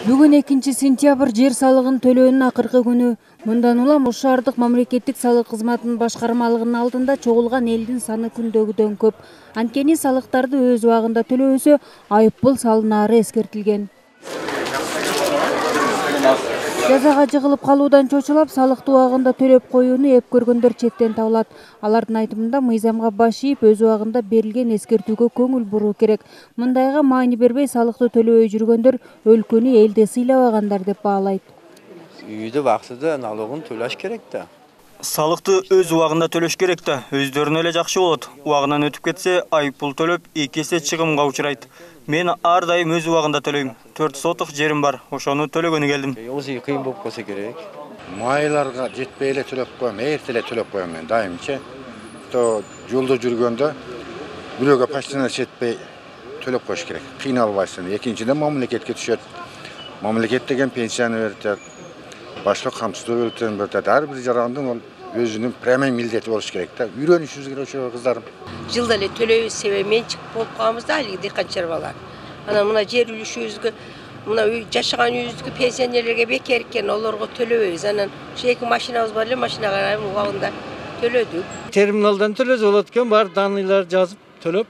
Бүгін 2 сентябрь жер салығын төлөөнүн акыркы күнү. Мындан улам Ош шаардык мамлекеттик салык кызматынын башкармалыгынын алдында чогулган элдин саны күндөгүдөн көп. Анткени салыктарды өз убагында төлөбөсө айыппул салынары эскертилген. Жазага жыгылып калуудан чочулап, салыкты убагында төлөп коюуну эп көргөндөр четтен табылат. Алардын айтымында мыйзамга баш ийип, өз убагында берилген эскертүүгө көңүл буруу керек. Мындайга маани бербей салыкты төлөбөй жүргөндөр өлкөнү элди сыйлабагандар деп баалайт. Үйдө вакытында налогун төлөш керек да. Салыкты өз убагында төлөш керек да, өздөрүнө эле жакшы болот. Убагынан өтүп кетсе, айыппул төлөп, 2 эсе чыгымга учурайт. Мен ар дайым өз убагында төлөйм. 4 сотук жерим бар, ошону төлөгөнү келдим. Озы кыйын болуп калса керек. Майларга жетпей эле төлөп коем, эртеле төлөп коем мен дайымча. То жолдо жүргөндө бирөөгө почтана жетпей төлөп коюш керек. Кыйналбайсың. Экинчиден мамлекетке түшөт. Мамлекет деген пенсияны берет. Башка камсыздоо берет. Ар бир жарандын ол өзүнүн прямой милдети болуш керек да. Үйрөнүшүбүз керек ошо кыздарым. Жылда эле төлөбөс себеби менчик болуп калганбыз да, алиги дыйканчылар бала. Анан мына жер үлүшүбүзгө, мына жашаган үйүбүзгө пенсионерлерге бекер экен, олорго төлөбөйбүз. Анан ошо 2 машинабыз бар эле, машинага убагында төлөдүк. Терминалдан төлөсө болот экен, бар данныйлар жазып төлөп.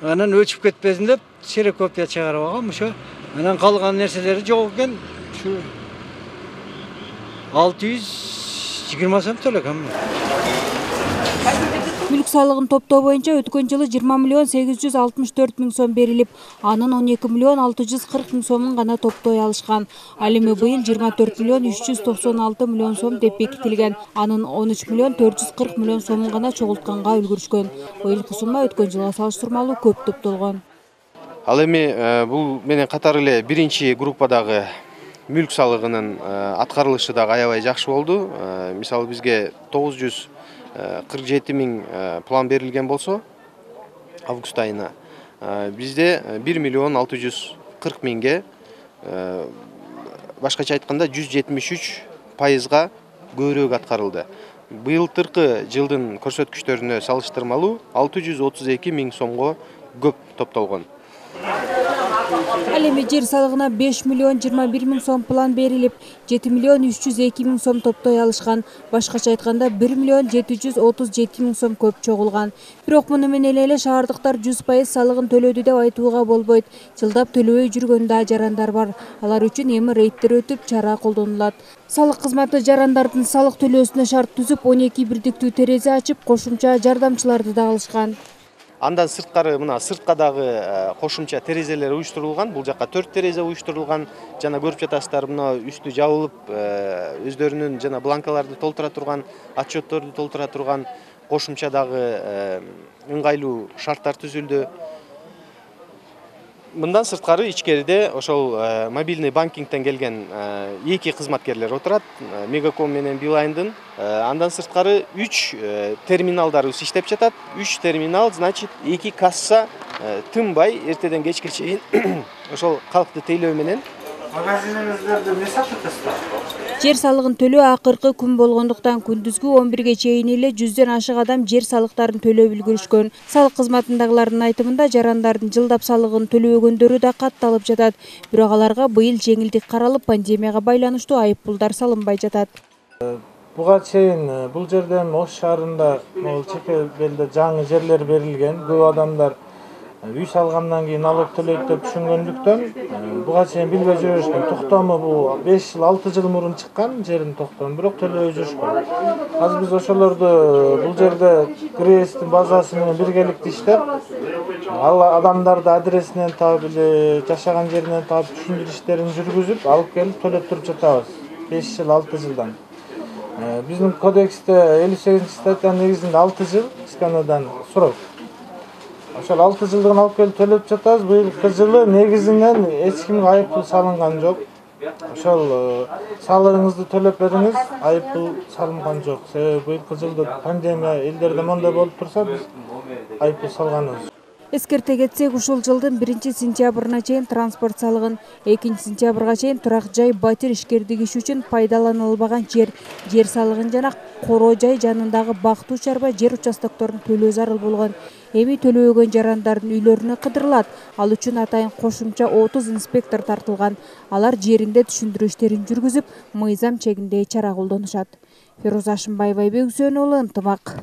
Анан өчүп кетпесин деп ксерокопия чыгарып алгам ошо. Анан калган нерселери жок экен. Ушу 620 сом төлөгөм. Мүлк салыгын топтоо боюнча өткөн жылы 20 миллион 864 миң сом берилип, анын 12 миллион 640 миң сомун гана топтой алышкан. Ал эми быйыл 24 миллион 396 миллион сом деп бекитилген. Анын 13 миллион 440 миллион сомун гана чогултканга үлгүрүшкөн. Быйылкы сумма өткөн жылга салыштырмалуу көп топтолгон. Ал эми бул менен катар эле биринчи группадагы мүлк салыгынын аткарылышы дагы аябай жакшы болду. Мисалы бизге 947 миң план берилген болсо, август айына бизде 1 миллион 640 миңге, башкача айтканда 173%га көбүрөөк аткарылды. Быйылтыркы жылдын көрсөткүчтөрүнө салыштырмалуу 632 миң сомго көп топтолгон. Ал эми жер салыгына 5 миллион 21 миң сом план берилип, 7 миллион 302 миң сом топтой алышкан. Башкача айтканда 1 миллион 737 миң сом көп чогулган. Бирок муну менен эле шаардыктар 100% салыгын төлөдү деп айтууга болбойт. Жылдап төлөбөй жүргөн да жарандар бар. Алар үчүн эми рейдтер өтүп, чара колдонулат. Салык кызматы жарандардын салык төлөөсүнө шарт түзүп, 12 бирдиктүү терезе ачып, кошумча жардамчыларды да алышкан. Андан сырткары мына сыртка дагы кошумча терезелер уюштурулган. Бул жакка 4 терезе уюштурулган. Жана көрүп жатасыздар, мына үстү жабылып, өздөрүнүн жана бланкаларды толтура турган, отчетторду толтура турган кошумча дагы ыңгайлуу шарттар түзүлдү. Мындан сырткары ичкериде ошол мобильный банкингтен келген 2 кызматкерлер отурат, Мегаком менен Билайндын. Андан сырткары 3 терминалдарыбыз иштеп жатат. 3 терминал, значит, 2 касса тынбай эртеден кечке чейин ошол калкты тейлөө менен. Магазиниңиздерде эмне сатасыздар? Жер салыгын төлөө акыркы күн болгондуктан күндүзгү 11ге чейин эле 100дөн ашык адам жер салыктарын төлөп үлгүрүшкөн. Салык кызматындагылардын айтымында жарандардын жылдап салыгын төлөбөгөндөрү да катталып жатат. Бирок аларга быйыл жеңилдик каралып, пандемияга байланыштуу айыппулдар салынбай жатат. Буга чейин бул жерден Ош шаарында чеке белде жаңы жерлер берилген. Көп адамдар үй салгандан кийин налог төлөйт деп түшүнгөндүктөн буга чейин билбей жүрүшкөн. Токтому бул 5 жыл 6 жыл мурун чыккан жердин токтому, бирок төлөбөй жүрүшкөн. Азыр биз ошолорду бул жерде ГРЭСтин базасы менен биргеликте иштеп, ал адамдарды адресинен таап, жашаган жеринен таап, түшүндүрүү иштерин жүргүзүп, алып келип төлөп туруп жатабыз. 5 жыл 6 жылдан. Биздин кодексте 58-статьянын негизинде 6 жыл исканадан срок. Ошол 6 жылдыгын алып келип төлөп жатабыз. Быйылкы жылы негизинен эч кимге айыппул салынган жок. Ошол салыгыңызды төлөп бериңиз, айыппул салынган жок. Себеби быйылкы жылда пандемия элдерде мондой болуп турса, биз айыппул салганбыз. Эскерте кетсек, ушул жылдын 1-сентябрына чейин транспорт салыгын, 2-сентябрга чейин турак жай батир ишкердик иш үчүн пайдаланылбаган жер салыгын жана короо жай жанындагы бактуу чарба жер участокторун төлөө зарыл болгон. Эми төлөбөгөн жарандардын үйлөрүнө кыдырылат. Ал үчүн атайын кошумча 30 инспектор тартылган. Алар жеринде түшүндүрүү иштерин жүргүзүп, мыйзам чегинде чара колдонушат. Фируза Ашымбаева, Айбек Үсөнұлы, Ынтымак.